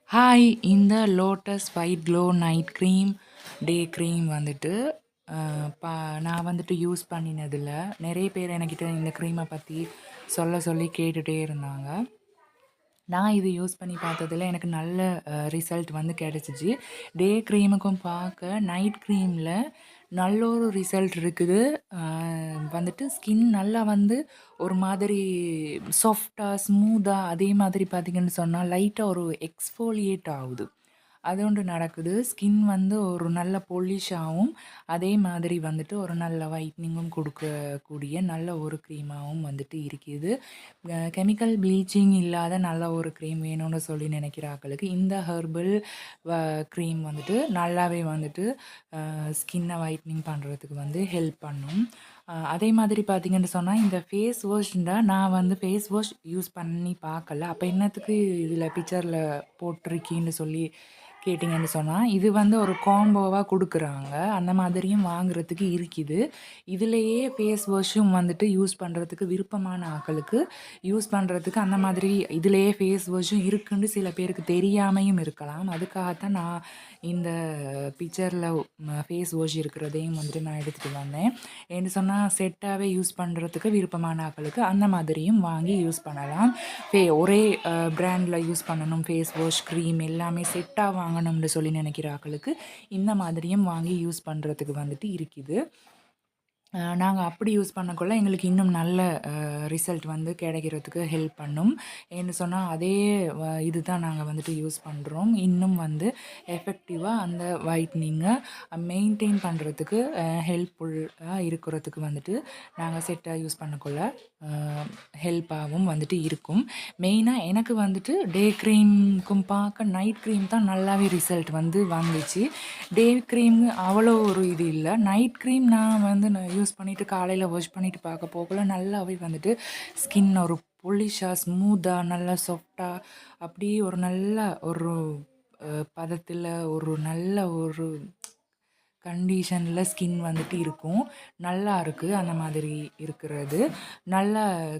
Hi! இந்த Lotus white glow night cream, day cream வந்துட்டு அ ப நான் வந்துட்டு யூஸ் பண்ணினதில்ல. நெறைய பேர் என்கிட்ட இந்த க்ரீம பத்தி சொல்லி கேட்டுட்டே இருந்தாங்க. நான் இது யூஸ் பண்ணி பார்த்ததுல எனக்கு நல்ல ரிசல்ட் வந்து கிடைச்சிச்சு. டே க்ரீமுக்கும் பார்க்க நைட் க்ரீம்ல நல்ல ஒரு ரிசல்ட் இருக்குது. அ வந்துட்டு ஸ்கின் நல்லா வந்து ஒரு மாதிரி சாஃப்ட்டா, ஸ்மூத்தா அதே மாதிரி பார்த்தீங்கன்னு சொன்னா, லைட்டா ஒரு எக்ஸ்ஃபோலியேட் ஆவுது. அது ஒன்று நடக்குது. ஸ்கின் வந்து ஒரு நல்ல பொலிஷாவும், அதே மாதிரி வந்துட்டு ஒரு நல்ல ஒயிட்னிங்கும் குடுக்கக்கூடிய நல்ல ஒரு க்ரீமாவும் வந்துட்டு இருக்குது. கெமிக்கல் ப்ளீச்சிங் இல்லாத நல்ல ஒரு க்ரீம் வேணும்னு சொல்லி நினைக்கிற ஆட்களுக்கு இந்த ஹெர்பல் க்ரீம் வந்துட்டு நல்லாவே வந்துட்டு ஸ்கின்னை ஒயிட்னிங் பண்ணுறதுக்கு வந்து ஹெல்ப் பண்ணும். அதே மாதிரி பார்த்தீங்கன்னு சொன்னா, இந்த ஃபேஸ் வாஷ்ண்டா நான் வந்து ஃபேஸ் வாஷ் யூஸ் பண்ணி பார்க்கல. அப்ப என்னத்துக்கு இதில பிக்சர்ல போட்டிருக்கீன்னு சொல்லி கேட்டீங்கன்னு சொன்னா, இது வந்து ஒரு காம்போவா குடுக்குறாங்க. அந்த மாதிரியும் வாங்குறதுக்கு இருக்குது. இதிலேயே ஃபேஸ் வாஷும் வந்துட்டு யூஸ் பண்றதுக்கு விருப்பமான ஆட்களுக்கு யூஸ் பண்றதுக்கு அந்த மாதிரி இதிலேயே ஃபேஸ் வாஷும் இருக்குன்னு சில பேருக்கு தெரியாமையும் இருக்கலாம். அதுக்காகத்தான் நான் இந்த பிக்சர்ல ஃபேஸ் வாஷ் இருக்கிறதையும் வந்துட்டு நான் எடுத்துட்டு வந்தேன். ஏன்னு சொன்னா செட்டாவே யூஸ் பண்றதுக்கு விருப்பமான ஆட்களுக்கு அந்த மாதிரியும் வாங்கி யூஸ் பண்ணலாம். ஒரே பிராண்ட்ல யூஸ் பண்ணணும் ஃபேஸ் வாஷ், க்ரீம் எல்லாமே செட்டா வாங்கணும்னு சொல்லி நினைக்கிற ஆட்களுக்கு இந்த மாதிரியும் வாங்கி யூஸ் பண்றதுக்கு வந்துட்டு இருக்குது. நாங்க அப்படி யூஸ் பண்ணக்குள்ள எங்களுக்கு இன்னும் நல்ல ரிசல்ட் வந்து கிடைக்கிறதுக்கு ஹெல்ப் பண்ணும். ஏன்னு சொன்னா, அதே இதுதான் நாங்க வந்துட்டு யூஸ் பண்றோம். இன்னும் வந்து எஃபெக்டிவா அந்த ஒயிட்னிங்க மெயின்டெயின் பண்றதுக்கு ஹெல்ப்ஃபுல்லா இருக்கிறதுக்கு வந்துட்டு நாங்க செட்டா யூஸ் பண்ணக்குள்ள அ ஹெல்ப்பாவும் வந்துட்டு இருக்கும். மெயினா எனக்கு வந்துட்டு டே க்ரீம்க்கும் பார்க்க நைட் க்ரீம் தான் நல்லாவே ரிசல்ட் வந்து வந்துச்சு. டே க்ரீம் அவ்வளோ ஒரு இது இல்ல. நைட் க்ரீம் நான் யூஸ் பண்ணிட்டு காலையில வாஷ் பண்ணிட்டு பார்க்க போகக்குள்ள நல்லாவே வந்துட்டு ஸ்கின் ஒரு பொலிஷா, ஸ்மூத்தா, நல்லா சாஃப்ட்டா அப்படியே ஒரு நல்ல ஒரு பதத்தில ஒரு நல்ல ஒரு கண்டிஷன்ல ஸ்கின் வந்துட்டு இருக்கும். நல்லா இருக்கு அந்த மாதிரி இருக்கிறது. நல்ல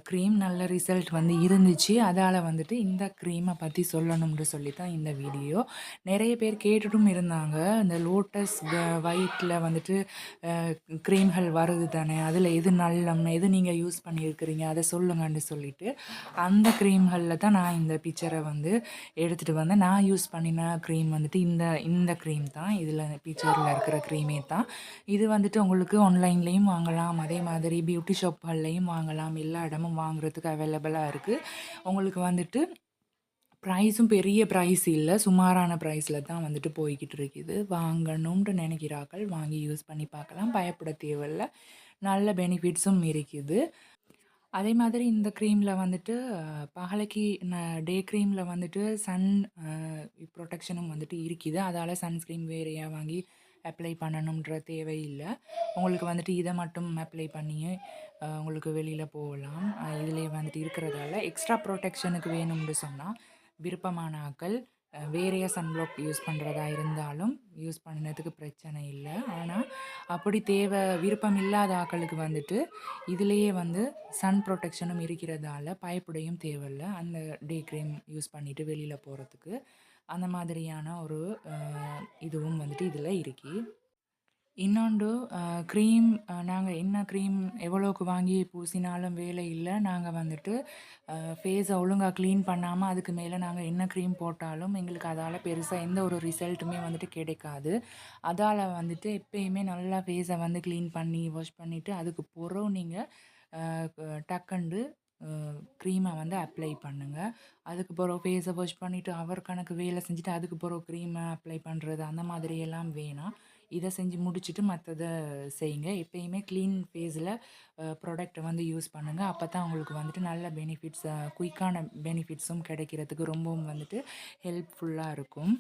க்ரீம் நல்ல ரிசல்ட் வந்து இருந்துச்சு. அதால வந்துட்டு இந்த க்ரீம பத்தி சொல்லணும்னு சொல்லி தான் இந்த வீடியோ. நெறைய பேர் கேட்டுட்டும் இருந்தாங்க. இந்த லோட்டஸ் ஒயிட்ல வந்துட்டு க்ரீம்கள் வருது தானே, அதில எது நல்லம், எது நீங்க யூஸ் பண்ணியிருக்கிறீங்க அத சொல்லுங்கன்னு சொல்லிட்டு, அந்த க்ரீம்கள்ல தான் நான் இந்த பிக்சர வந்து எடுத்துட்டு வந்தேன். நான் யூஸ் பண்ணின க்ரீம் வந்துட்டு இந்த க்ரீம் தான். இதில பிக்சர்ல இருக்கிற க்ரீமே தான். இது வந்துட்டு உங்களுக்கு ஆன்லைன்லேயும் வாங்கலாம். அதே மாதிரி பியூட்டி ஷாப்கள்லேயும் வாங்கலாம். எல்லா இடமும் வாங்குறதுக்கு அவைலபிளா இருக்கு. உங்களுக்கு வந்துட்டு ப்ரைஸும் பெரிய ப்ரைஸ் இல்ல. சுமாரான ப்ரைஸ்ல தான் வந்துட்டு போய்க்கிட்டு இருக்குது. வாங்கணும்னு நினைக்கிறார்கள் வாங்கி யூஸ் பண்ணி பார்க்கலாம். பயப்பட தேவையில்ல. நல்ல பெனிஃபிட்ஸும் இருக்குது. அதே மாதிரி இந்த க்ரீம்ல வந்துட்டு பகலைக்கு டே க்ரீம்ல வந்துட்டு சன் அ ப்ரொடெக்ஷனும் வந்துட்டு இருக்குது. அதால சன்ஸ்க்ரீன் வேறையா வாங்கி அப்ளை பண்ணணுன்ற தேவை இல்ல. உங்களுக்கு வந்துட்டு இத மட்டும் அப்ளை பண்ணியே உங்களுக்கு வெளியில போகலாம். இதிலேயே வந்துட்டு இருக்கிறதால எக்ஸ்ட்ரா ப்ரொடெக்ஷனுக்கு வேணும்னு சொன்னா, விருப்பமான ஆக்கள் வேறையா சன்ப்ளாக் யூஸ் பண்றதா இருந்தாலும் யூஸ் பண்ணதுக்கு பிரச்சனை இல்ல. ஆனா, அப்படி விருப்பம் இல்லாத ஆக்களுக்கு வந்துட்டு இதிலேயே வந்து சன் ப்ரொடெக்ஷனும் இருக்கிறதால பயப்படவும் தேவையில்ல. அந்த டே க்ரீம் யூஸ் பண்ணிட்டு வெளியில போறதுக்கு. அந்த மாதிரியான ஒரு இதுவும் வந்துட்டு இதில இருக்கு. இன்னொன்று க்ரீம் நாங்க என்ன க்ரீம் எவ்வளோக்கு வாங்கி பூசினாலும் வேலை இல்ல. நாங்க வந்துட்டு ஃபேஸ ஒழுங்கா க்ளீன் பண்ணாம அதுக்கு மேல நாங்க என்ன க்ரீம் போட்டாலும் எங்களுக்கு அதால பெருசா எந்த ஒரு ரிசல்ட்டுமே வந்துட்டு கிடைக்காது. அதால வந்துட்டு எப்பயுமே நல்லா ஃபேஸ வந்து க்ளீன் பண்ணி, வாஷ் பண்ணிட்டு அதுக்கு பிறகு நீங்க அ டக்குன்டு அ க்ரீம வந்து அப்ளை பண்ணுங்க. அதுக்கு பிறகு ஃபேஸ வாஷ் பண்ணிட்டு, அவர் கணக்கு வேலை செஞ்சுட்டு, அதுக்கு பிறகு க்ரீம அப்ளை பண்றது அந்த மாதிரியெல்லாம் வேணாம். இத செஞ்சு முடிச்சுட்டு மத்தத செய்யுங்க. எப்பயுமே க்ளீன் ஃபேஸ்ல ப்ராடக்ட்ட வந்து யூஸ் பண்ணுங்க. அப்பதான் உங்களுக்கு வந்துட்டு நல்ல பெனிஃபிட்ஸ் குயிக்கான பெனிஃபிட்ஸும் கிடைக்கிறதுக்கு ரொம்பவும் வந்துட்டு ஹெல்ப்ஃபுல்லா இருக்கும்.